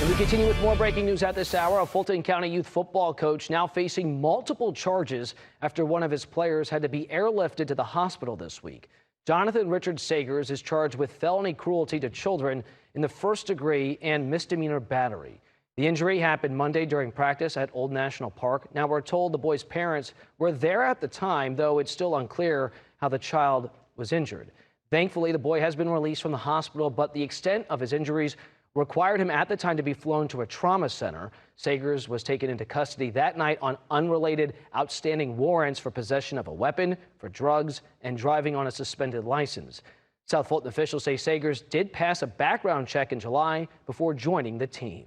And we continue with more breaking news at this hour. A Fulton County youth football coach now facing multiple charges after one of his players had to be airlifted to the hospital this week. Jonathan Richard Sagers is charged with felony cruelty to children in the first degree and misdemeanor battery. The injury happened Monday during practice at Old National Park. Now we're told the boy's parents were there at the time, though it's still unclear how the child was injured. Thankfully, the boy has been released from the hospital, but the extent of his injuries required him at the time to be flown to a trauma center. Sagers was taken into custody that night on unrelated outstanding warrants for possession of a weapon, for drugs, and driving on a suspended license. South Fulton officials say Sagers did pass a background check in July before joining the team.